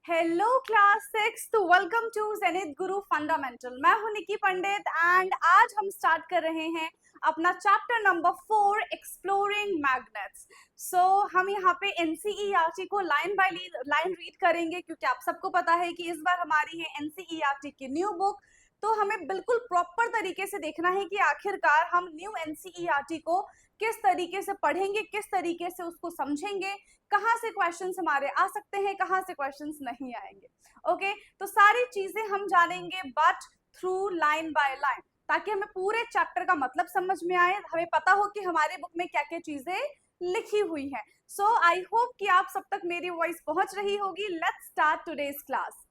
Hello class six, तो welcome to Zenith Guru fundamental. मैं हूं निकी पंडित एंड आज हम स्टार्ट कर रहे हैं अपना चैप्टर नंबर 4 एक्सप्लोरिंग मैग्नेट्स। सो हम यहाँ पे एनसीईआरटी को लाइन बाय लाइन रीड करेंगे क्योंकि आप सबको पता है कि इस बार हमारी है एनसीईआरटी की न्यू बुक। तो हमें बिल्कुल प्रॉपर तरीके से देखना है कि आखिरकार हम न्यू एनसीईआरटी को किस तरीके से पढ़ेंगे, किस तरीके से उसको समझेंगे, कहाँ से क्वेश्चंस हमारे आ सकते हैं, कहाँ से क्वेश्चंस नहीं आएंगे। ओके, तो सारी चीजें हम जानेंगे but through line by line, ताकि हमें पूरे चैप्टर का मतलब समझ में आए, हमें पता हो कि हमारे बुक में क्या क्या चीजें लिखी हुई है। सो आई होप कि आप सब तक मेरी वॉइस पहुंच रही होगी। Let's start today's class.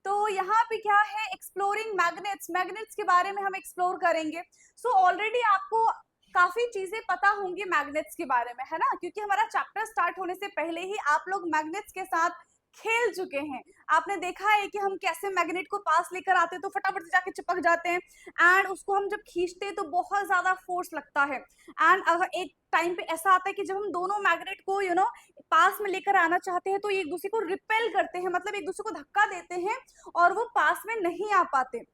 तो यहाँ पे क्या है, एक्सप्लोरिंग मैग्नेट्स। मैग्नेट्स के बारे में हम एक्सप्लोर करेंगे। सो ऑलरेडी आपको काफी चीजें पता होंगी मैग्नेट्स के बारे में, है ना, क्योंकि हमारा चैप्टर स्टार्ट होने से पहले ही आप लोग मैग्नेट्स के साथ खेल चुके हैं। आपने देखा है कि हम कैसे मैग्नेट को पास लेकर आते हैं तो फटाफट से जाके चिपक जाते हैं, एंड उसको हम जब खींचते हैं तो बहुत ज्यादा फोर्स लगता है। एंड एक टाइम पे ऐसा आता है कि जब हम दोनों मैग्नेट को पास में लेकर आना चाहते हैं तो ये एक दूसरे को रिपेल करते हैं, मतलब एक दूसरे को धक्का देते हैं और वो पास में नहीं आ पाते।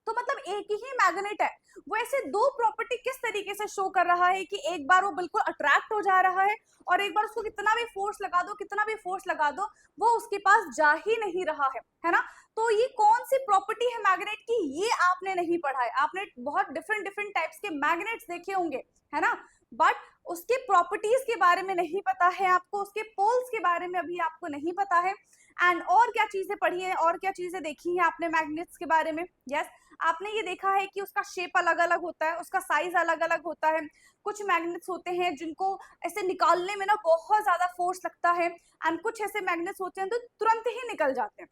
तो मतलब एक ही मैग्नेट है, वो ऐसे दो प्रॉपर्टी किस तरीके से शो कर रहा है कि एक बार वो बिल्कुल अट्रैक्ट हो जा रहा है और एक बार उसको कितना भी फोर्स लगा दो, कितना भी फोर्स लगा दो, वो उसके पास जा ही नहीं रहा है ना। तो ये कौन सी प्रॉपर्टी है मैग्नेट की, ये आपने नहीं पढ़ा है। आपने बहुत डिफरेंट डिफरेंट टाइप्स के मैग्नेट्स देखे होंगे, है ना, बट उसके प्रॉपर्टीज के बारे में नहीं पता है आपको, उसके पोल्स के बारे में अभी आपको नहीं पता है। एंड और क्या चीजें पढ़ी है और क्या चीजें देखी है आपने मैग्नेट्स के बारे में। यस, आपने ये देखा है कि उसका शेप अलग अलग होता है, उसका साइज अलग अलग होता है। कुछ मैग्नेट्स होते हैं जिनको ऐसे निकालने में ना बहुत ज्यादा फोर्स लगता है, एंड कुछ ऐसे मैग्नेट्स होते हैं तो तुरंत ही निकल जाते हैं।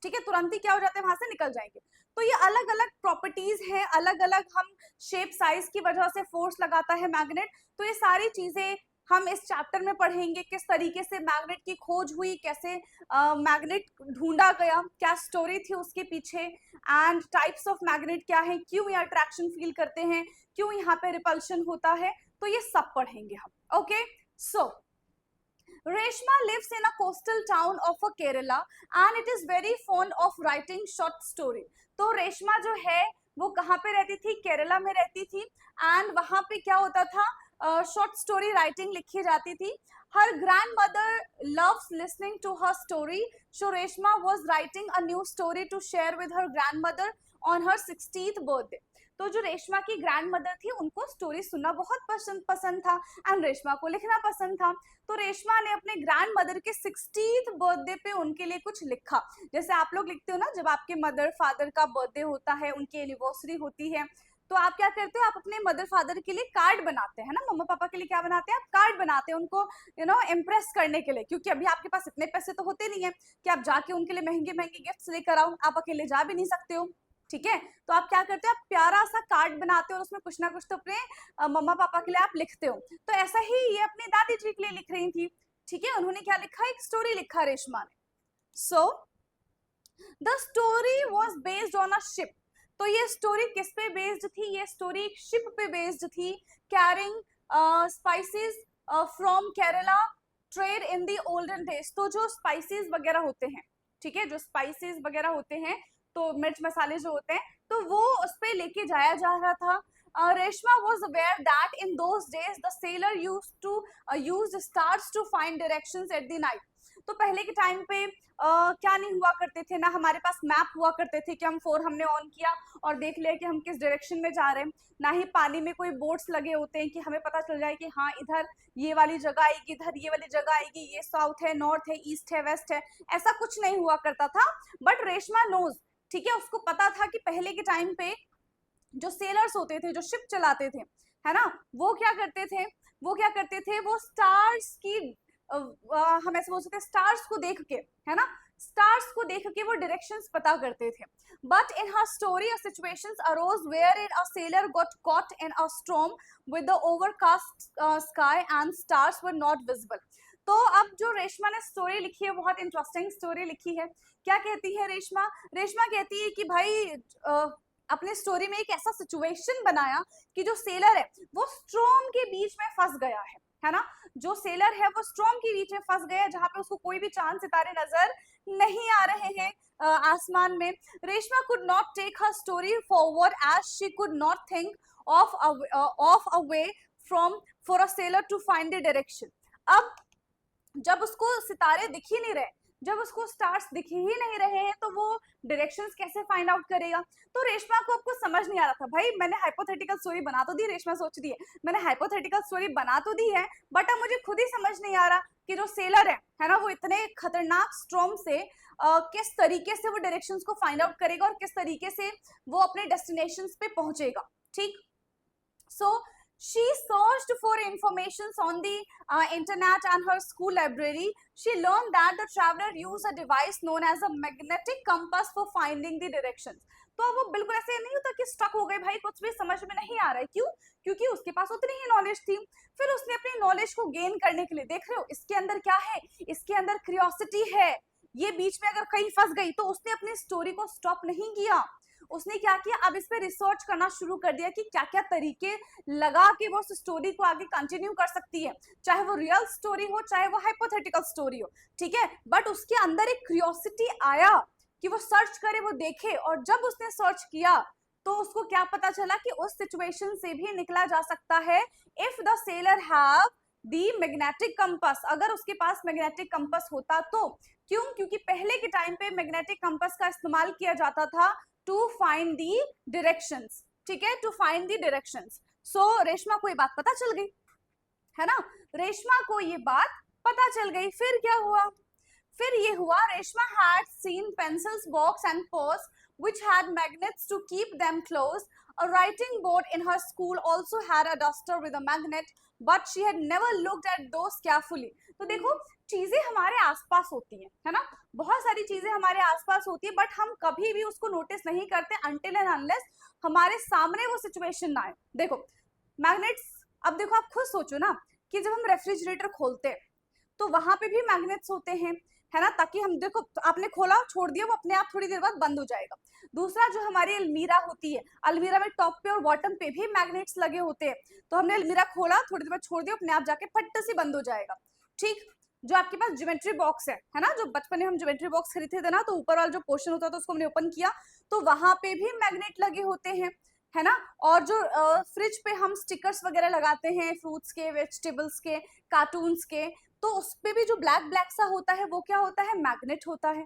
ठीक है, तुरंत ही क्या हो जाते हैं, वहां से निकल जाएंगे। तो ये अलग अलग प्रॉपर्टीज हैं, अलग अलग हम शेप साइज की वजह से फोर्स लगाता है मैग्नेट। तो ये सारी चीजें हम इस चैप्टर में पढ़ेंगे, किस तरीके से मैग्नेट की खोज हुई, कैसे मैग्नेट ढूंढा गया, क्या स्टोरी थी उसके पीछे, एंड टाइप्स ऑफ मैग्नेट क्या है, क्यों ये अट्रैक्शन फील करते हैं, क्यों यहाँ पे रिपल्शन होता है, तो ये सब पढ़ेंगे हम। Okay, so Reshma lives in a coastal town of a Kerala and it is very fond of writing short story. तो रेशमा जो है वो कहाँ पे रहती थी, केरला में रहती थी, एंड वहां पे क्या होता था, शॉर्ट स्टोरी राइटिंग लिखी जाती थी। Her grandmother loves listening to her story, so Reshma was writing a new story to share with her grandmother on her 60th birthday. तो जो रेशमा की ग्रैंड मदर थी उनको स्टोरी सुनना बहुत पसंद था, एंड रेशमा को लिखना पसंद था। तो रेशमा ने अपने ग्रैंड मदर के 60th बर्थडे पे उनके लिए कुछ लिखा। जैसे आप लोग लिखते हो ना, जब आपके मदर फादर का बर्थडे होता है, उनकी एनिवर्सरी होती है, तो आप क्या करते हो, आप अपने मदर फादर के लिए कार्ड बनाते हैं ना। मम्मा पापा के लिए क्या बनाते हैं, आप कार्ड बनाते हैं उनको इम्प्रेस करने के लिए, क्योंकि अभी आपके पास इतने पैसे तो होते नहीं है कि आप जाके उनके लिए महंगे महंगे गिफ्ट्स लेकर आओ, आप अकेले जा भी नहीं सकते हो। ठीक है, तो आप क्या करते हो, आप प्यारा सा कार्ड बनाते हो और उसमें कुछ ना कुछ तो अपने मम्मा पापा के लिए आप लिखते हो। तो ऐसा ही ये अपनी दादी जी के लिए लिख रही थी। ठीक है, उन्होंने क्या लिखा, एक स्टोरी लिखा रेशमा ने। So the story was based on a ship. तो ये स्टोरी किस पे बेस्ड थी, ये स्टोरी एक शिप पे बेस्ड थी, carrying spices from Kerala, trade in the olden days. तो जो स्पाइसेस वगैरह होते हैं, ठीक है, जो स्पाइसेस वगैरह होते हैं, तो मिर्च मसाले जो होते हैं, तो वो उस पे लेके जाया जा रहा था। Reshma was aware that in those days the sailor used to use stars to find directions at the night. तो पहले के टाइम पे क्या नहीं हुआ करते थे ना, हमारे पास मैप हुआ करते थे कि हम हमने ऑन किया और देख लिया कि हम किस डायरेक्शन में जा रहे हैं। ना ही पानी में कोई बोर्ड्स लगे होते हैं कि हमें पता चल जाए कि हाँ इधर ये वाली जगह आएगी, इधर ये वाली जगह आएगी, ये साउथ है, नॉर्थ है, ईस्ट है, वेस्ट है, ऐसा कुछ नहीं हुआ करता था। बट रेशमा नोज, ठीक है, उसको पता था कि पहले के टाइम पे जो सेलर्स होते थे, जो शिप चलाते थे, है ना, वो क्या करते थे, वो स्टार्स की हम ऐसे बोल सकते हैं, स्टार्स को देख के, है ना, स्टार्स को देख के वो डायरेक्शंस पता करते थे। But in her story a situations arose where in a sailor got caught in a storm with the overcast sky and stars were not visible. तो अब जो रेशमा ने स्टोरी लिखी है, बहुत इंटरेस्टिंग स्टोरी लिखी है। क्या कहती है रेशमा, रेशमा कहती है कि भाई अपने स्टोरी में एक ऐसा सिचुएशन बनाया कि जो सेलर है वो स्ट्रॉम के बीच में फंस गया है ना। जो सेलर है वो स्टॉर्म की बीच में फंस गया जहां पे उसको कोई भी चांद सितारे नजर नहीं आ रहे हैं आसमान में। Reshma could not take her story forward as she could not think of a way from for a sailor to find the direction. अब जब उसको सितारे दिख ही नहीं रहे, जब उसको स्टार्स दिख ही नहीं रहे हैं, तो वो डायरेक्शंस कैसे फाइंड आउट करेगा। तो रेशमा को आपको समझ नहीं आ रहा था, भाई मैंने हाइपोथेटिकल स्टोरी बना तो दी, रेशमा सोच रही है मैंने हाइपोथेटिकल स्टोरी बना तो दी है, बट अब मुझे खुद ही समझ नहीं आ रहा कि जो सेलर है ना, वो इतने खतरनाक स्ट्रॉम से किस तरीके से वो डायरेक्शंस को फाइंड आउट करेगा और किस तरीके से वो अपने डेस्टिनेशंस पे पहुंचेगा। ठीक, so she searched for informations on the internet and her school library. She learned that the traveler used a device known as a magnetic compass for finding the directions. तो वो बिल्कुल ऐसे नहीं होता कि स्टक हो गए, भाई कुछ भी समझ में नहीं आ रहा है, क्यों? क्योंकि उसके पास उतनी ही नॉलेज थी। फिर उसने अपनी नॉलेज को गेन करने के लिए, देख रहे हो इसके अंदर क्या है, इसके अंदर क्यूरियोसिटी है। ये बीच में अगर कहीं फंस गई तो उसने अपनी स्टोरी को स्टॉप नहीं किया, उसने क्या किया, अब इस पे रिसर्च करना शुरू कर दिया कि क्या क्या तरीके लगा के वो उस स्टोरी को आगे कंटिन्यू कर सकती है, चाहे वो रियल स्टोरी हो चाहे वो हाइपोथेटिकल स्टोरी हो। ठीक है, बट उसके अंदर एक क्यूरियोसिटी आया कि वो सर्च करे, वो देखे, और जब उसने सर्च किया तो उसको क्या पता चला कि उस सिचुएशन से भी निकला जा सकता है if the seller have the magnetic compass. अगर उसके पास मैग्नेटिक कंपास होता तो, क्यों? क्योंकि पहले के टाइम पे मैग्नेटिक कंपास का इस्तेमाल किया जाता था टू फाइंड दी डायरेक्शंस। ठीक है, टू फाइंड दी डायरेक्शंस। सो रेशमा को ये बात पता चल गई, है ना, रेशमा को ये बात पता चल गई। फिर क्या हुआ? फिर ये हुआ, Reshma had seen pencils box and purse which had magnets to keep them closed. A writing board in her school also had a duster with a magnet, but she had never looked at those carefully. तो देखो, चीजें हमारे आसपास होती हैं, है ना, बहुत सारी चीजें हमारे आसपास होती है, बट हम कभी भी उसको नोटिस नहीं करते until and unless हमारे सामने वो सिचुएशन ना आए। देखो मैग्नेट्स, अब देखो आप खुद सोचो ना कि जब हम रेफ्रिजरेटर खोलते हैं तो वहां पे भी मैग्नेट्स होते हैं, है ना, ताकि हम, देखो आपने खोला छोड़ दिया, वो अपने आप थोड़ी देर बाद बंद हो जाएगा। दूसरा, जो हमारी अलमीरा होती है, अलमीरा में टॉप पे और बॉटम पे भी मैग्नेट्स लगे होते हैं, तो हमने अलमीरा खोला थोड़ी देर बाद छोड़ दिया, अपने आप जाके फट से बंद हो जाएगा। ठीक, जो आपके पास ज्योमेट्री बॉक्स है ना, जो बचपन में हम ज्योमेट्री बॉक्स खरीदते थे ना, तो ऊपर वाला जो पोर्शन होता था उसको हमने ओपन किया तो वहां पे भी मैग्नेट लगे होते हैं, है ना। और जो फ्रिज पे हम स्टिकर्स वगैरह लगाते हैं फ्रूट्स के, वेजिटेबल्स के, कार्टून्स के, तो उस पे भी जो ब्लैक ब्लैक सा होता है वो क्या होता है, मैग्नेट होता है।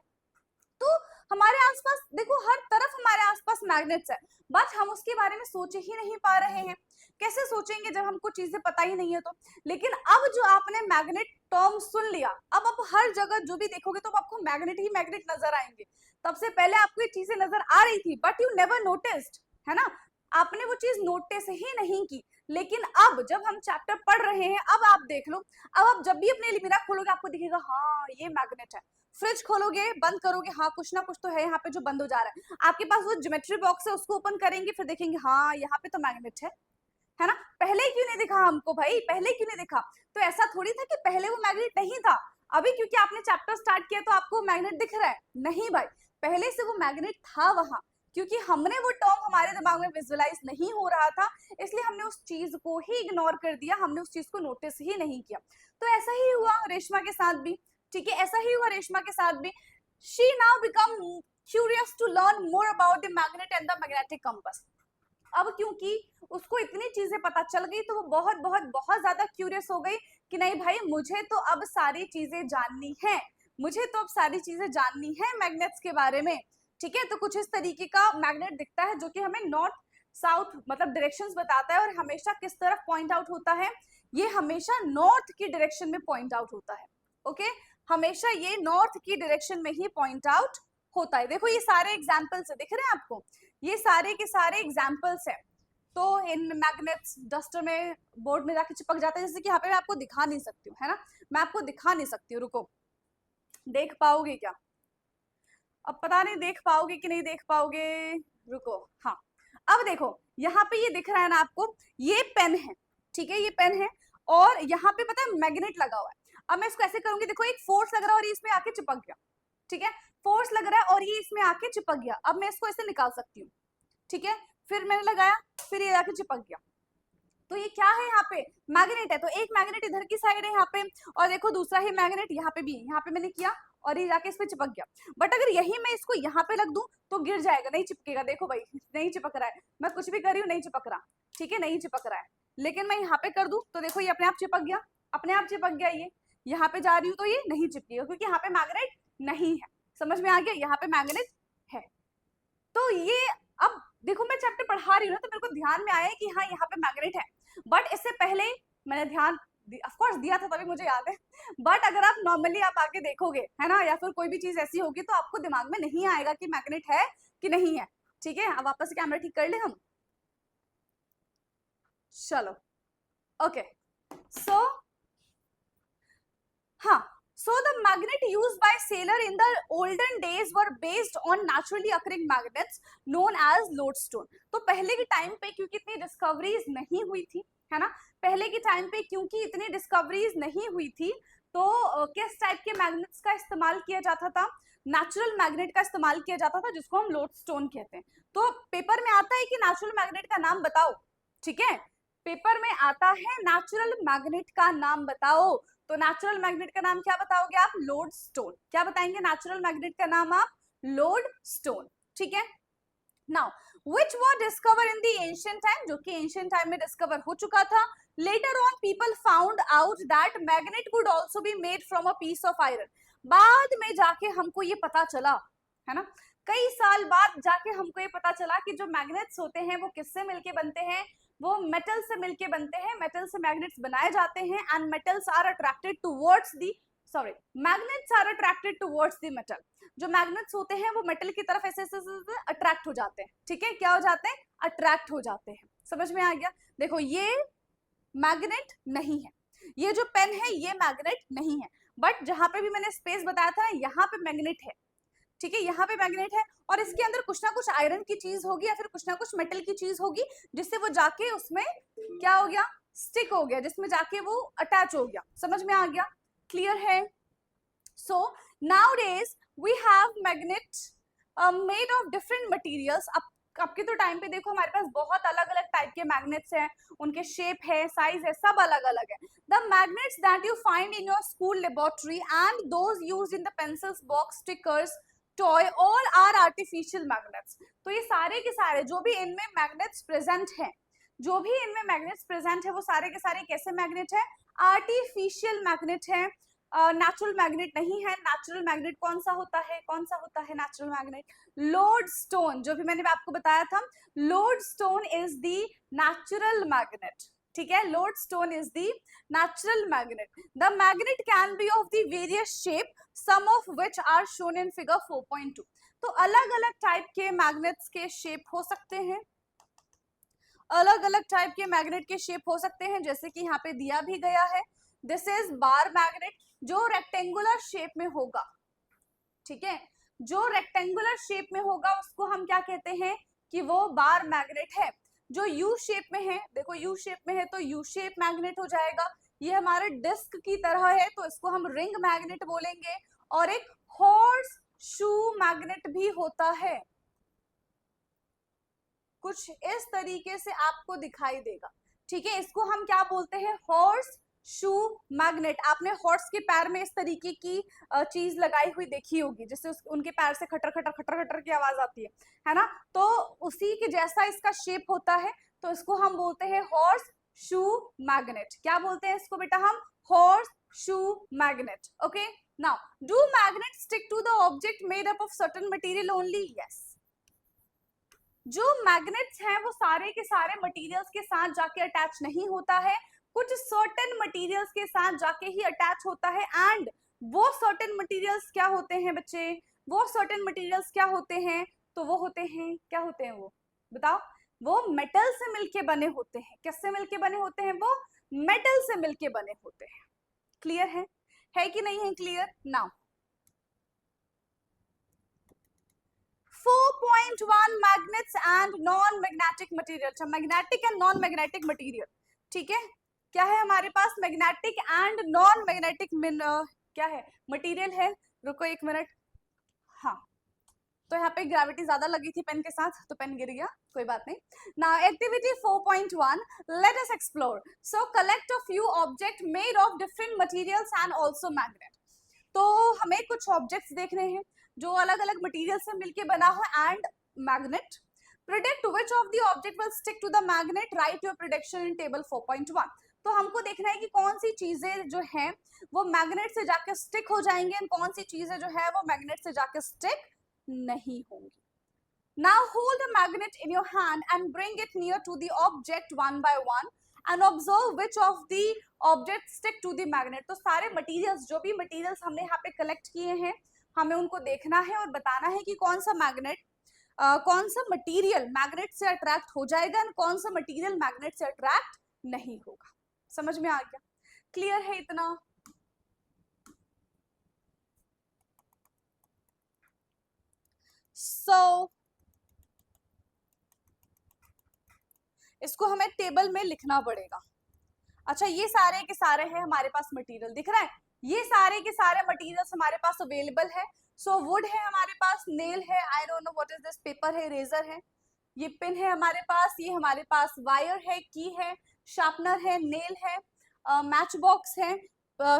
तो हमारे आसपास देखो, हर तरफ हमारे आसपास मैग्नेट्स है, बट हम उसके बारे में सोच ही नहीं पा रहे हैं। कैसे सोचेंगे जब हमको चीजें पता ही नहीं है तो। लेकिन अब जो आपने मैग्नेट टर्म सुन लिया, अब आप हर जगह जो भी देखोगे तो आपको मैग्नेट ही मैग्नेट नजर आएंगे। तब से पहले आपको ये चीजें नजर आ रही थी बट यू नेवर नोटिस्ड, है ना, आपने वो चीज नोटिस ही नहीं की। लेकिन अब जब हम चैप्टर पढ़ रहे हैं, अब आप देख लो, अब आप जब भी अपने अलमीरा खोलोगे आपको दिखेगा हाँ ये मैग्नेट है। फ्रिज खोलोगे, बंद करोगे, हाँ कुछ ना कुछ तो है यहाँ पे जो बंद हो जा रहा है। आपके पास वो ज्योमेट्री बॉक्स है, उसको ओपन करेंगे फिर देखेंगे हाँ यहाँ पे तो मैग्नेट है ना। पहले क्यों नहीं दिखा हमको भाई, पहले क्यों नहीं दिखा? तो ऐसा थोड़ी था कि पहले वो मैग्नेट नहीं था, अभी क्योंकि आपने चैप्टर स्टार्ट किया तो आपको मैग्नेट दिख रहा है। नहीं भाई, पहले से वो मैग्नेट था वहां, क्योंकि हमने वो टर्म हमारे दिमाग में विजुअलाइज नहीं हो रहा था, इसलिए हमने उस चीज को ही इग्नोर कर दिया, हमने उस चीज को नोटिस ही नहीं किया। तो ऐसा ही हुआ रेशमा के साथ भी। ठीक है, ऐसा ही हुआ रेशमा के साथ भी। She now become curious to learn more about the magnet and the magnetic compass. अब क्योंकि उसको इतनी चीजें पता चल गई तो वो बहुत बहुत बहुत ज्यादा क्यूरियस हो गई कि नहीं भाई, मुझे तो अब सारी चीजें जाननी है, मुझे तो अब सारी चीजें जाननी है मैग्नेट्स के बारे में। ठीक है, तो कुछ इस तरीके का मैग्नेट दिखता है जो कि हमें नॉर्थ साउथ मतलब डायरेक्शंस बताता है, और हमेशा किस तरफ पॉइंट आउट होता है, ये हमेशा नॉर्थ की डायरेक्शन में पॉइंट आउट होता है। ओके, हमेशा ये नॉर्थ की डायरेक्शन में ही पॉइंट आउट होता है। देखो ये सारे एग्जाम्पल्स दिख रहे हैं आपको, ये सारे के सारे एग्जाम्पल्स हैं। तो इन मैग्नेट्स डस्टर में, बोर्ड में जाके चिपक जाता है, जैसे कि यहाँ पे मैं आपको दिखा नहीं सकती हूँ, है ना, मैं आपको दिखा नहीं सकती हूँ, रुको, देख पाओगे क्या? अब पता नहीं देख पाओगे कि नहीं देख पाओगे, रुको, हाँ अब देखो यहाँ पे ये दिख रहा है ना आपको, ये पेन है, ठीक है, ये पेन है और यहाँ पे पता है मैग्नेट लगा हुआ है। अब मैं इसको ऐसे करूंगी, देखो एक फोर्स लग रहा है और ये इसमें आके चिपक गया। ठीक है, फोर्स लग रहा है और ये इसमें आके चिपक गया। अब मैं इसको ऐसे निकाल सकती हूँ, ठीक है, फिर मैंने लगाया, फिर ये आके चिपक गया। तो ये क्या है यहाँ पे, मैग्नेट है। तो एक मैग्नेट इधर की साइड है यहाँ पे, और देखो दूसरा ही मैग्नेट यहाँ पे भी, यहाँ पे मैंने किया और ये जाके इस पे चिपक गया। बट अगर यही मैं इसको यहाँ पे रख दूं तो गिर जाएगा, नहीं चिपकेगा। देखो भाई नहीं चिपक रहा है, मैं कुछ भी कर रही हूँ नहीं चिपक रहा, ठीक है नहीं चिपक रहा है। लेकिन मैं यहाँ पे कर दूं तो देखो ये अपने आप चिपक गया, अपने आप चिपक गया। ये यहाँ पे जा रही हूँ तो ये नहीं चिपकेगा क्योंकि यहाँ पे मैग्नेट नहीं है। समझ में आ गया, यहाँ पे मैग्नेट है। तो ये अब देखो मैं चैप्टर पढ़ा रही हूँ ना तो मेरे को ध्यान में आया कि हाँ यहाँ पे मैग्नेट है, बट इससे पहले मैंने ध्यान ऑफ कोर्स दिया था तभी मुझे याद है। बट अगर आप नॉर्मली आप आके देखोगे है ना, या फिर कोई भी चीज ऐसी होगी तो आपको दिमाग में नहीं आएगा कि मैग्नेट है कि नहीं है। ठीक है, अब वापस कैमरा ठीक कर ले हम। चलो ओके सो हाँ, so the magnet used by sailor in the olden days were based on naturally occurring magnets known as lodestone। तो पहले के टाइम पे क्योंकि इतनी डिस्कवरीज नहीं हुई थी है ना, पहले के टाइम पे क्योंकि इतनी डिस्कवरीज नहीं हुई थी तो किस टाइप के मैग्नेट्स का इस्तेमाल किया जाता था, नेचुरल मैग्नेट का इस्तेमाल किया जाता था जिसको हम लोडस्टोन कहते हैं। तो पेपर में आता है कि नेचुरल मैग्नेट का नाम बताओ, ठीक है पेपर में आता है नेचुरल मैग्नेट का नाम बताओ। तो नेचुरल मैग्नेट का नाम क्या बताओगे आप, लोडस्टोन। क्या बताएंगे नेचुरल मैग्नेट का नाम आप, लोडस्टोन। ठीक है, now which was discovered in the ancient time, जो कि ancient time में डिस्कवर हो चुका था। later on people found out that magnet could also be made from a piece of iron। बाद में जाके हमको ये पता चला है ना, कई साल बाद जाके हमको ये पता चला कि जो मैग्नेट्स होते हैं वो किससे मिलके बनते हैं, वो मेटल से मिलके बनते हैं। मेटल से मैग्नेट्स बनाए जाते हैं and metals are attracted towards the sorry magnets are attracted towards the metal. जो मैग्नेट्स होते हैं वो मेटल की तरफ ऐसे ऐसे अट्रैक्ट हो जाते हैं। ठीक है, क्या हो जाते हैं, अट्रैक्ट हो जाते हैं। समझ में आ गया। देखो ये मैग्नेट नहीं है, ये जो पेन है ये मैग्नेट नहीं है, बट जहां पे भी मैंने स्पेस बताया था यहाँ पे मैग्नेट है। ठीक है, यहाँ पे मैग्नेट है और इसके अंदर कुछ ना कुछ आयरन की चीज होगी या फिर कुछ ना कुछ मेटल की चीज होगी जिससे वो जाके उसमें क्या हो गया, स्टिक हो गया, जिसमें जाके वो अटैच हो गया। समझ में आ गया, क्लियर है। So nowadays we have magnet made of different materials. अब के तो टाइम पे देखो हमारे पास बहुत अलग अलग टाइप के मैग्नेट्स हैं, उनके शेप है, साइज है, सब अलग अलग है। The magnets that you find in your school laboratory and those used in the pencils, box, stickers, toy, all are artificial magnets. तो ये सारे के सारे जो भी इनमें मैग्नेट्स प्रेजेंट हैं, जो भी इनमें मैग्नेट्स प्रेजेंट है वो सारे के सारे कैसे मैग्नेट है, आर्टिफिशियल मैग्नेट है, नेचुरल मैग्नेट नहीं है। नेचुरल मैग्नेट कौन सा होता है, कौन सा होता है नेचुरल मैग्नेट, लोडस्टोन। जो भी मैंने आपको बताया था, lodestone is the natural magnet. ठीक है, lodestone is the natural magnet. The magnet can be of the various shape, some of which are shown in figure 4.2। तो अलग अलग टाइप के मैग्नेट्स के शेप हो सकते हैं, अलग अलग टाइप के मैग्नेट के शेप हो सकते हैं, जैसे कि यहाँ पे दिया भी गया है। दिस इज बार मैग्नेट, जो रेक्टेंगुलर शेप में होगा। ठीक है, जो रेक्टेंगुलर शेप में होगा उसको हम क्या कहते हैं कि वो बार मैग्नेट है। जो यू शेप में है, देखो यू शेप में है तो यू शेप मैग्नेट हो जाएगा। ये हमारे डिस्क की तरह है तो इसको हम रिंग मैग्नेट बोलेंगे। और एक हॉर्स शू मैग्नेट भी होता है, कुछ इस तरीके से आपको दिखाई देगा। ठीक है, इसको हम क्या बोलते हैं, हॉर्स शू मैग्नेट। आपने हॉर्स के पैर में इस तरीके की चीज लगाई हुई देखी होगी, जिससे उनके पैर से खटर खटर खटर खटर की आवाज आती है ना, तो उसी के जैसा इसका शेप होता है, तो इसको हम बोलते हैं हॉर्स शू मैग्नेट। क्या बोलते हैं इसको बेटा हम, horseshoe magnet. Okay, now do magnet stick to the object made up of certain material only, yes. जो मैग्नेट्स हैं वो सारे के सारे मटेरियल्स के साथ जाके अटैच नहीं होता है, कुछ सर्टेन मटेरियल्स के साथ जाके ही अटैच होता है। एंड वो सर्टेन मटेरियल्स क्या होते हैं बच्चे, वो सर्टेन मटेरियल्स क्या होते हैं, तो वो होते हैं, क्या होते हैं वो बताओ, वो मेटल से मिलके बने होते हैं। किससे मिलके बने होते हैं, वो मेटल से मिलके बने होते हैं। क्लियर है कि नहीं है clear. Now 4.1 magnets and non magnetic material. Magnetic and non magnetic material, ठीक है, क्या है हमारे पास, मैग्नेटिक एंड नॉन मैग्नेटिक क्या है, मटेरियल है। रुको एक मिनट, हाँ तो यहाँ पे ग्रेविटी ज्यादा लगी थी पेन के साथ, तो पेन गिर गया, कोई बात नहीं. Now activity 4.1, let us explore. So collect a few object made of different materials and also magnet. तो हमें कुछ ऑब्जेक्ट्स देखने हैं जो अलग अलग मटेरियल से मिलके बना हो and magnet. Predict which of the object will stick to the magnet, write your prediction in table 4.1. तो हमको देखना है कि कौन सी चीजें जो है वो मैग्नेट से जाके स्टिक हो जाएंगे और कौन सी चीजें जो है वो मैग्नेट से जाके स्टिक नहीं होंगी. Now hold a magnet in your hand and bring it near to the object one by one and observe which of the objects stick to the magnet. तो सारे materials, जो भी materials हमने यहाँ पे collect किए हैं, हमें उनको देखना है और बताना है कि कौन सा magnet, कौन सा material magnet से attract हो जाएगा और कौन सा material magnet से attract नहीं होगा. समझ में आ गया? Clear है इतना? So इसको हमें टेबल में लिखना पड़ेगा. अच्छा, ये सारे के सारे हैं हमारे पास मटेरियल, दिख रहा है? ये सारे के सारे मटेरियल्स हमारे पास अवेलेबल है. सो वुड है हमारे पास, नेल है, I don't know what is this, paper है, रेजर है, ये पेन है हमारे पास, ये हमारे पास वायर है, की है, शार्पनर है, नेल है, मैच बॉक्स है,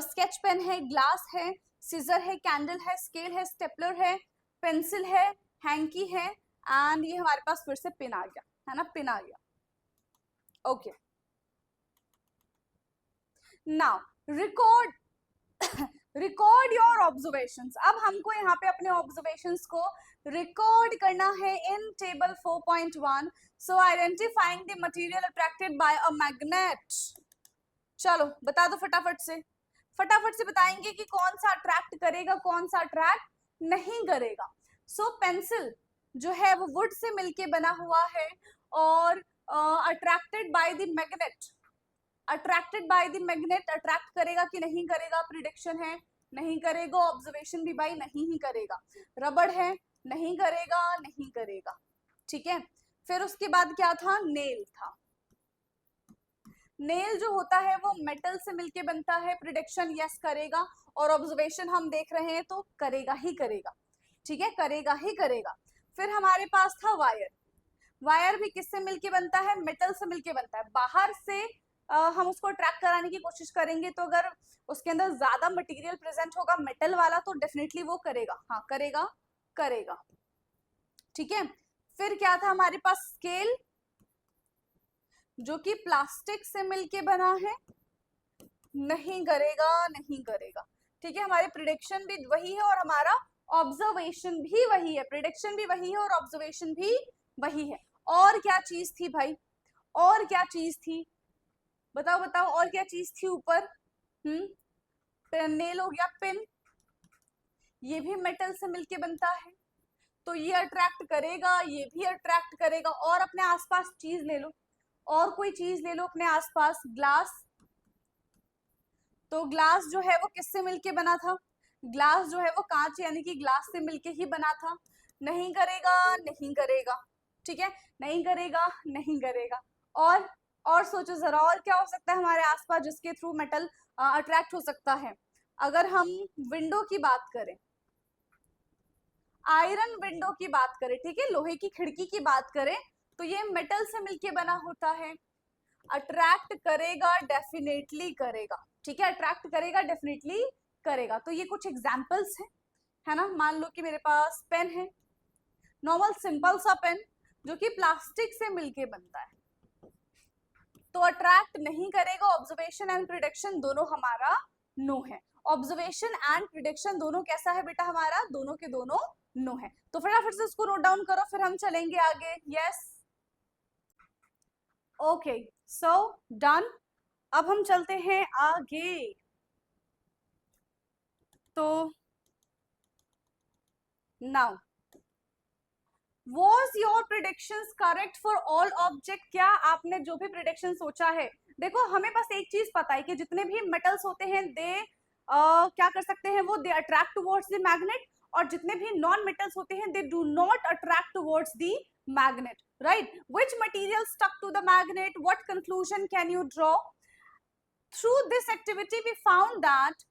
स्केच पेन है, ग्लास है, सीजर है, कैंडल है, स्केल है, स्टेपलर है, पेंसिल है, हैंकी है एंड ये हमारे पास फिर से पिन आ गया, है ना, पिन आ गया. Okay, now record record your observations. अब हमको यहाँ पे अपने ऑब्जर्वेशंस को रिकॉर्ड करना है इन table 4.1. So identifying the material attracted by a magnet. चलो बता दो फटाफट से बताएंगे कि कौन सा अट्रैक्ट करेगा, कौन सा अट्रैक्ट नहीं करेगा. सो पेंसिल जो है वो वुड से मिलके बना हुआ है और attracted by the magnet, attracted by the magnet attract करेगा कि नहीं करेगा? प्रिडिक्शन है नहीं करेगा, ऑब्जर्वेशन भी भाई नहीं ही करेगा. रबड़ है, नहीं करेगा, नहीं करेगा. ठीक है, फिर उसके बाद क्या था? नेल था. नेल जो होता है वो मेटल से मिलके बनता है. प्रिडिक्शन यस करेगा और ऑब्जर्वेशन हम देख रहे हैं तो करेगा ही करेगा. ठीक है, करेगा ही करेगा. फिर हमारे पास था वायर. वायर भी किससे मिलके बनता है? मेटल से मिलके बनता है. बाहर से हम उसको ट्रैक कराने की कोशिश करेंगे तो अगर उसके अंदर ज्यादा मटेरियल प्रेजेंट होगा मेटल वाला तो डेफिनेटली वो करेगा. हाँ, करेगा. ठीक है, फिर क्या था हमारे पास? स्केल जो कि प्लास्टिक से मिलके बना है, नहीं करेगा. ठीक है, हमारे प्रिडिक्शन भी वही है और हमारा ऑब्जर्वेशन भी वही है. प्रिडिक्शन भी वही है और ऑब्जर्वेशन भी वही है. और क्या चीज थी भाई? और क्या चीज थी? बताओ और क्या चीज थी ऊपर? नेल हो गया, पिन, ये भी मेटल से मिलके बनता है तो ये अट्रैक्ट करेगा, ये भी अट्रैक्ट करेगा. और अपने आसपास चीज ले लो, और कोई चीज ले लो अपने आसपास. ग्लास, तो ग्लास जो है वो किससे मिलके बना था? ग्लास जो है वो कांच यानी कि ग्लास से मिलके ही बना था. नहीं करेगा. ठीक है, नहीं करेगा. और सोचो जरा, और क्या हो सकता है हमारे आसपास जिसके थ्रू मेटल अट्रैक्ट हो सकता है? अगर हम विंडो की बात करें, आयरन विंडो की बात करें, ठीक है, लोहे की खिड़की की बात करें तो ये मेटल से मिलके बना होता है. अट्रैक्ट करेगा, डेफिनेटली करेगा. ठीक है, अट्रैक्ट करेगा, डेफिनेटली करेगा. तो ये कुछ एग्जाम्पल्स हैं, है ना. मान लो कि मेरे पास पेन है, नॉर्मल सिंपल सा पेन जो कि प्लास्टिक से मिलके बनता है तो अट्रैक्ट नहीं करेगा. ऑब्जर्वेशन एंड प्रिडिक्शन दोनों हमारा नो है. ऑब्जर्वेशन एंड प्रिडिक्शन दोनों कैसा है बेटा हमारा? दोनों के दोनों नो है. तो फटाफट से इसको नोट डाउन करो, फिर हम चलेंगे आगे. Yes, okay, so done. अब हम चलते हैं आगे. तो now, Was your predictions correct for all object? क्या आपने जो भी प्रिडिक्शन सोचा है, देखो हमें बस एक चीज पता है कि जितने भी मेटल्स होते हैं दे क्या कर सकते हैं? वो they attract towards the magnet, और जितने भी नॉन मेटल्स होते हैं they do not attract towards the magnet. Right? Which material stuck to the magnet? What conclusion can you draw? Through this activity we found that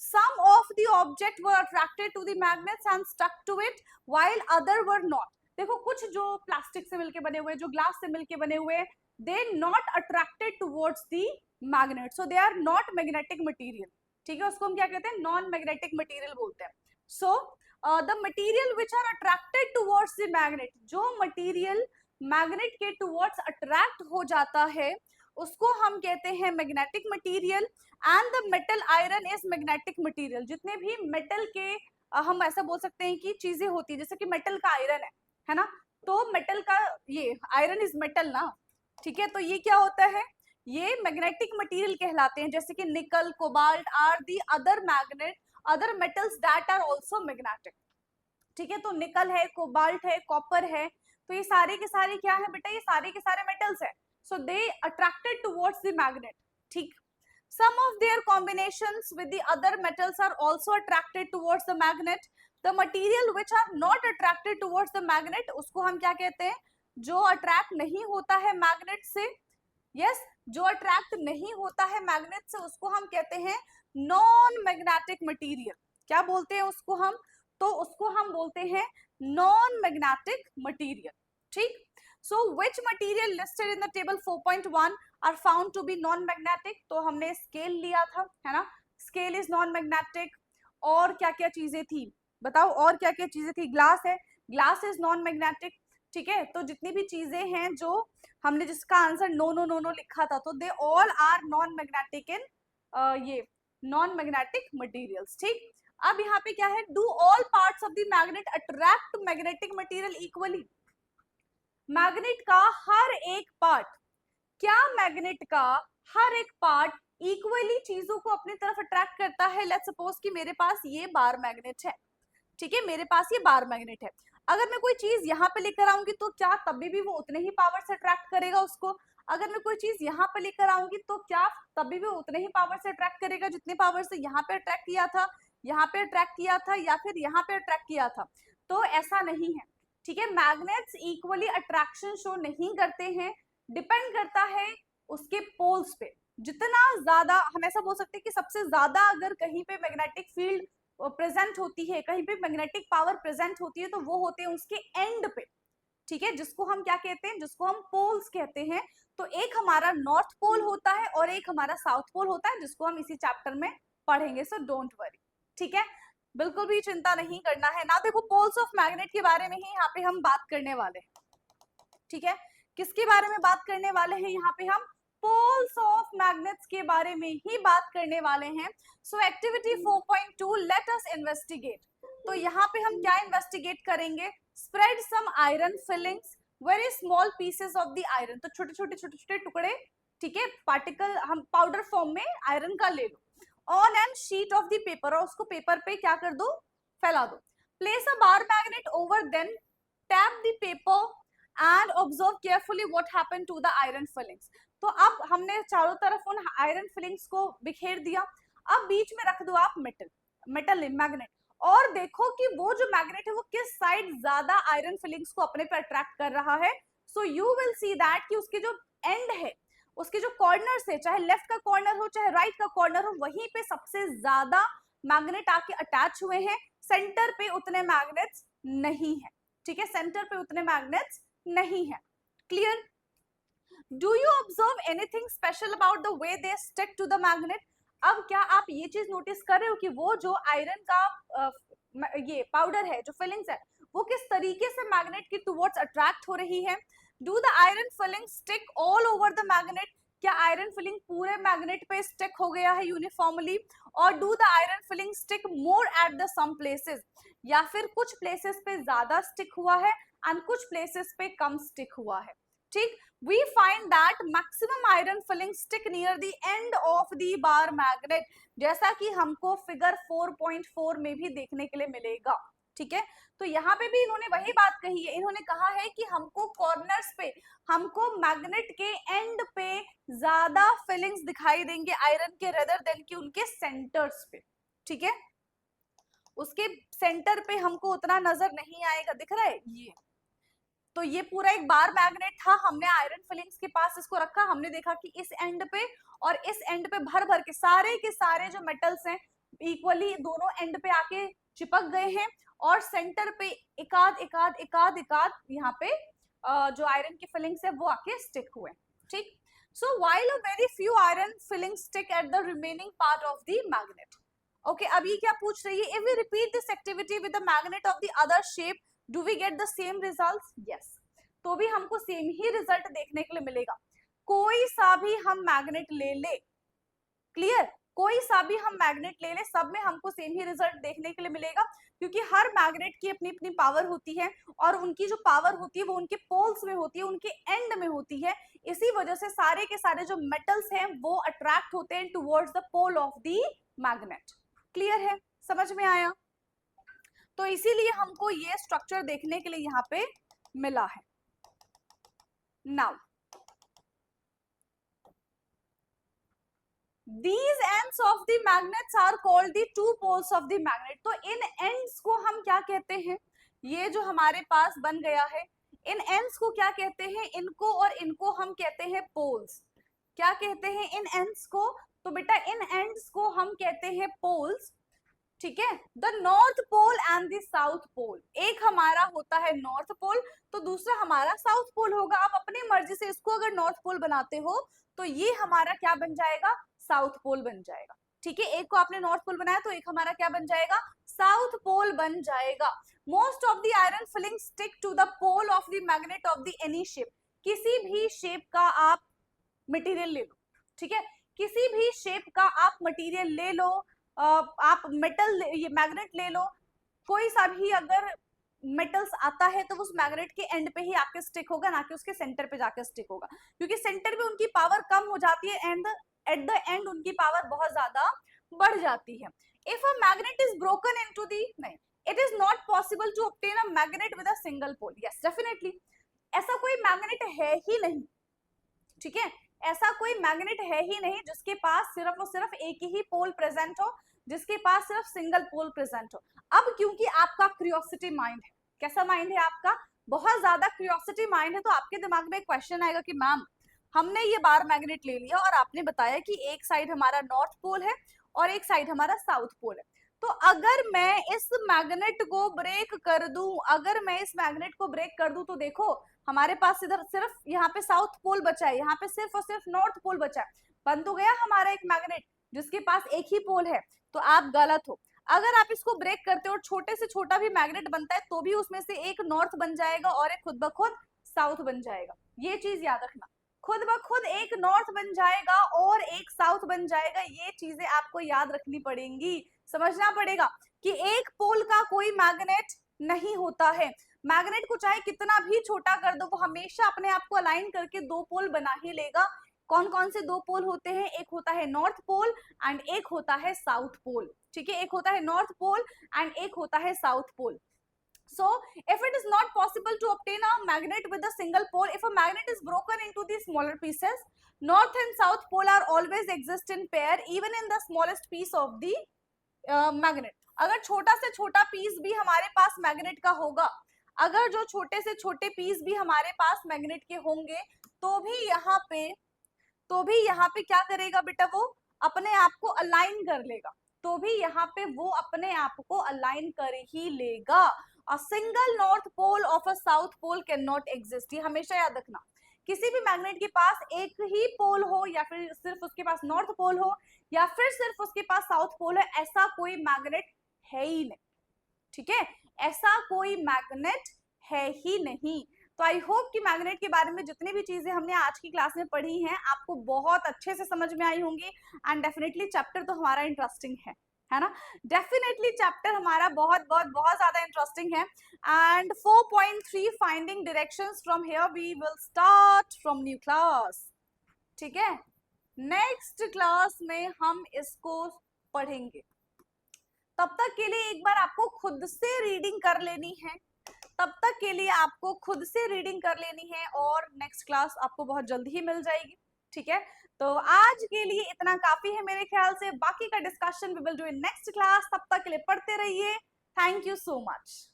some of the object were attracted to the magnets and stuck to it while other were not. देखो कुछ जो plastic से मिलके बने हुए, जो glass से मिलके बने हुए, they not attracted towards the magnet, so they are not magnetic material. ठीक है, उसको हम क्या कहते हैं, नॉन मैग्नेटिक मटेरियल बोलते हैं. So the material which are attracted towards the magnet, जो मटेरियल मैग्नेट के टुवर्ड्स अट्रैक्ट हो जाता है उसको हम कहते हैं magnetic material. And the metal iron is magnetic material. जितने भी मेटल के हम ऐसा बोल सकते हैं कि चीजें होती है, जैसे कि मेटल का आयरन है ना, तो मेटल का ये आयरन इज मेटल ना, ठीक है, तो ये क्या होता है, ये मैग्नेटिक मटेरियल कहलाते हैं. जैसे कि nickel, cobalt or the other magnet, other metals that are also magnetic. ठीक है, तो निकल है, कोबाल्ट है, कॉपर है, तो ये सारे के सारे क्या है बेटा, ये सारे के सारे मेटल्स है. सो दे अट्रैक्टेड टुवर्ड्स द मैग्नेट. ठीक, some of their combinations with the other metals are also attracted towards the magnet. The material which are not attracted towards the magnet, उसको हम क्या कहते हैं, जो अट्रैक्ट नहीं होता है मैग्नेट से. यस, जो अट्रैक्ट नहीं होता है मैग्नेट से उसको हम कहते हैं नॉन मैग्नेटिक मटेरियल. क्या बोलते हैं उसको हम, तो उसको हम बोलते हैं नॉन मैग्नेटिक मटेरियल. ठीक, so which material listed in the table 4.1 are found to be non magnetic. तो हमने स्केल लिया था, है ना, स्केल इज नॉन मैग्नेटिक. और क्या क्या चीजें थी बताओ, और क्या क्या चीजें थी, ग्लास है, ग्लास इज नॉन मैग्नेटिक. ठीक है, तो जितनी भी चीजें हैं जो हमने जिसका answer no no no no लिखा था, तो they all are non magnetic in ये नॉन मैग्नेटिक मटेरियल्स. ठीक, अब यहाँ पे क्या है, do all parts of the magnet attract magnetic material equally. Magnet का हर एक पार्ट, क्या मैग्नेट का हर एक पार्ट इक्वली चीजों को अपनी तरफ अट्रैक्ट करता है. लेट्स सपोज कि मेरे पास ये बार मैग्नेट है, ठीक है, मेरे पास ये बार मैग्नेट है. अगर मैं कोई चीज यहाँ पे लेकर आऊंगी तो क्या तभी भी वो उतने ही पावर से अट्रैक्ट करेगा उसको. अगर मैं कोई चीज यहाँ पे लेकर आऊंगी तो क्या तभी भी उतने ही पावर से अट्रैक्ट करेगा जितने पावर से यहाँ पे अट्रैक्ट किया था, यहाँ पे अट्रैक्ट किया था, या फिर यहाँ पे अट्रैक्ट किया था. तो ऐसा नहीं है. ठीक है, मैग्नेट्स इक्वली अट्रैक्शन शो नहीं करते हैं, डिपेंड करता है उसके पोल्स पे. जितना ज्यादा, हम ऐसा बोल सकते हैं कि सबसे ज्यादा अगर कहीं पे मैग्नेटिक फील्ड प्रेजेंट होती है, कहीं पे मैग्नेटिक पावर प्रेजेंट होती है, तो वो होते हैं उसके एंड पे. ठीक है, जिसको हम क्या कहते हैं, जिसको हम पोल्स कहते हैं. तो एक हमारा नॉर्थ पोल होता है और एक हमारा साउथ पोल होता है, जिसको हम इसी चैप्टर में पढ़ेंगे. So don't worry. ठीक है, बिल्कुल भी चिंता नहीं करना है ना. देखो, पोल्स ऑफ मैग्नेट के बारे में ही यहाँ पे हम बात करने वाले हैं. ठीक है, किसके बारे में बात करने वाले हैं यहाँ पे हम, पोल्स ऑफ मैग्नेट्स के बारे में ही बात करने वाले हैं. So activity 4.2 let us investigate. तो यहाँ पे हम क्या इन्वेस्टिगेट करेंगे, spread some iron filings, very small pieces of the iron. तो छोटे छोटे छोटे छोटे टुकड़े, ठीक है, पार्टिकल हम पाउडर फॉर्म में आयरन का ले लो, on an sheet of the paper, और उसको पेपर पे क्या कर दो, फैला दो. Place a bar magnet over, then tap the paper and observe carefully what happened to the iron filings. तो अब हमने चारों तरफ उन आयरन फिलिंग्स को बिखेर दिया. अब बीच में रख दो आप मेटल मैग्नेट, और देखो कि वो जो मैग्नेट है वो किस साइड ज्यादा आयरन फिलिंग्स को अपने पे अट्रैक्ट कर रहा है. So you will see that कि उसके जो एंड है, उसके जो कॉर्नर्स है, चाहे लेफ्ट का कॉर्नर हो चाहे राइट का कॉर्नर हो, वहीं पे सबसे ज्यादा मैग्नेट आके अटैच हुए हैं. सेंटर पे उतने मैग्नेट्स नहीं है. ठीक है, सेंटर पे उतने मैग्नेट्स नहीं है. Clear? Do you observe anything special about the way they stick to the magnet. अब क्या आप ये चीज नोटिस कर रहे हो कि वो जो आयरन का ये पाउडर है, जो फिलिंग्स है, वो किस तरीके से मैग्नेट की टुवर्ड्स अट्रैक्ट हो रही है. Do the iron filing stick all over the magnet. क्या आयरन फिलिंग पूरे मैग्नेट पे स्टिक हो गया है यूनिफॉर्मली, और do the iron filing stick more at the some places, या फिर कुछ प्लेसेस पे ज्यादा स्टिक हुआ है एंड कुछ प्लेसेस पे कम स्टिक हुआ है. ठीक, we find that maximum iron filling stick near the end of the bar magnet, जैसा कि हमको फिगर 4.4 में भी देखने के लिए मिलेगा. ठीक है, तो यहाँ पे भी इन्होंने वही बात कही है. इन्होंने कहा है कि हमको कॉर्नर्स पे, हमको मैग्नेट के एंड पे ज्यादा फिलिंग्स दिखाई देंगे आयरन के, रेदर देन कि उनके सेंटर्स पे. ठीक है, उसके सेंटर पे हमको उतना नजर नहीं आएगा. दिख रहा है ये, तो ये पूरा एक बार मैग्नेट था, हमने आयरन फिलिंग्स के पास इसको रखा, हमने देखा कि इस एंड पे और इस एंड पे भर भर के सारे जो मेटल्स हैं इक्वली दोनों एंड पे आके चिपक गए हैं और सेंटर पे एकाध एकाध एकाध एकाध यहाँ पे जो आयरन की फिलिंग्स है वो आके स्टिक हुए, ठीक। So while a very few iron filing stick at the remaining part of the magnet. Okay, अब ये क्या पूछ रही है, if we repeat this activity with the magnet of the other shape do we get the same results? Yes, तो भी हमको same ही result देखने के लिए मिलेगा। कोई सा भी हम मैग्नेट ले ले, क्लियर, कोई सा भी हम मैग्नेट ले ले, सब में हमको सेम ही रिजल्ट देखने के लिए मिलेगा, क्योंकि हर मैग्नेट की अपनी अपनी पावर होती है और उनकी जो पावर होती है वो उनके पोल्स में होती है, उनके एंड में होती है। इसी वजह से सारे के सारे जो मेटल्स हैं वो अट्रैक्ट होते हैं towards the pole of the magnet. Clear है, समझ में आया? तो इसीलिए हमको ये स्ट्रक्चर देखने के लिए यहाँ पे मिला है। Now these ends of the magnets are called the two poles of the magnet। तो इन ends को हम क्या कहते हैं, ये जो हमारे पास बन गया है, इन ends को क्या कहते हैं, इनको और इनको हम कहते हैं पोल्स। क्या कहते हैं इन ends को? तो बेटा इन ends को हम कहते हैं पोल्स, ठीक है। The north pole and the south pole, एक हमारा होता है नॉर्थ पोल तो दूसरा हमारा साउथ पोल होगा। आप अपनी मर्जी से इसको अगर नॉर्थ पोल बनाते हो तो ये हमारा क्या बन जाएगा, साउथ पोल बन जाएगा, ठीक है। एक को आपने नॉर्थ पोल बनाया तो एक हमारा क्या बन जाएगा, साउथ पोल बन जाएगा। Most of the iron filing stick to the pole of the magnet of the any shape, किसी भी शेप का आप मटेरियल ले लो, ठीक है, किसी भी शेप का आप मटेरियल ले लो, आप मेटल ये मैग्नेट ले लो, कोई सा भी अगर मेटल्स आता है तो उस मैग्नेट के एंड पे ही आके स्टिक होगा, ना कि उसके सेंटर पे जाके स्टिक होगा, क्योंकि सेंटर पे उनकी पावर कम हो जाती है एंड एट द एंड उनकी पावर बहुत ज्यादा बढ़ जाती है। If a magnet is broken into the, नहीं, it is not possible to obtain a magnet with a single pole. Yes definitely, ऐसा कोई मैग्नेट है ही नहीं, ठीक है, ऐसा कोई मैग्नेट है ही नहीं जिसके पास सिर्फ और सिर्फ एक ही पोल प्रेजेंट हो, जिसके पास सिर्फ सिंगल पोल प्रेजेंट हो। अब क्योंकि आपका क्यूरियोसिटी माइंड है, कैसा माइंड है आपका, बहुत ज्यादा क्यूरियोसिटी माइंड है, तो आपके दिमाग में एक क्वेश्चन आएगा कि मैम हमने ये बार मैग्नेट ले लिया और आपने बताया कि एक साइड हमारा नॉर्थ पोल है और एक साइड हमारा साउथ पोल है, तो अगर मैं इस मैग्नेट को ब्रेक कर दूं, अगर मैं इस मैग्नेट को ब्रेक कर दूं तो देखो हमारे पास इधर सिर्फ यहाँ पे साउथ पोल बचा है, यहाँ पे सिर्फ और सिर्फ नॉर्थ पोल बचा है, बन तो गया हमारा एक मैग्नेट जिसके पास एक ही पोल है। तो आप गलत हो, अगर आप इसको ब्रेक करते हो और छोटे से छोटा भी मैग्नेट बनता है तो भी उसमें से एक नॉर्थ बन जाएगा और एक खुद ब खुद साउथ बन जाएगा। ये चीज याद रखना, खुद ब खुद एक नॉर्थ बन जाएगा और एक साउथ बन जाएगा, ये चीजें आपको याद रखनी पड़ेंगी, समझना पड़ेगा कि एक पोल का कोई मैग्नेट नहीं होता है। मैग्नेट को चाहे कितना भी छोटा कर दो, वो हमेशा अपने आप को अलाइन करके दो पोल बना ही लेगा। कौन कौन से दो पोल होते हैं, एक होता है नॉर्थ पोल एंड एक होता है साउथ पोल, ठीक है, एक होता है नॉर्थ पोल एंड एक होता है south pole. So, if it is not possible to obtain a magnet with a single pole, if a magnet is broken into the smaller pieces, north and south pole are always exist in pair, even in the smallest piece of the magnet। अगर छोटा से छोटा piece भी हमारे पास magnet का होगा, अगर जो छोटे से छोटे पीस भी हमारे पास मैग्नेट के होंगे तो भी यहाँ पे क्या करेगा बेटा, वो अपने आप को अलाइन कर लेगा, तो भी यहाँ पे वो अपने आप को अलाइन कर ही लेगा। A single north pole of a south pole cannot exist, ये हमेशा याद रखना। किसी भी मैग्नेट के पास एक ही पोल हो या फिर सिर्फ उसके पास नॉर्थ पोल हो या फिर सिर्फ उसके पास साउथ पोल है, ऐसा कोई मैग्नेट है ही नहीं, ठीक है, ऐसा कोई मैग्नेट है ही नहीं। तो आई होप कि मैग्नेट के बारे में जितनी भी चीजें हमने आज की क्लास में पढ़ी हैं आपको बहुत अच्छे से समझ में आई होंगी एंड डेफिनेटली चैप्टर तो हमारा इंटरेस्टिंग है ना, डेफिनेटली चैप्टर हमारा बहुत बहुत बहुत ज्यादा इंटरेस्टिंग है। And 4.3 finding directions from here we will start from new class, ठीक है, नेक्स्ट क्लास में हम इसको पढ़ेंगे। तब तक के लिए एक बार आपको खुद से रीडिंग कर लेनी है, तब तक के लिए आपको खुद से रीडिंग कर लेनी है और नेक्स्ट क्लास आपको बहुत जल्दी ही मिल जाएगी, ठीक है। तो आज के लिए इतना काफी है मेरे ख्याल से, बाकी का discussion we will do in next class. तब तक के लिए पढ़ते रहिए, थैंक यू सो मच।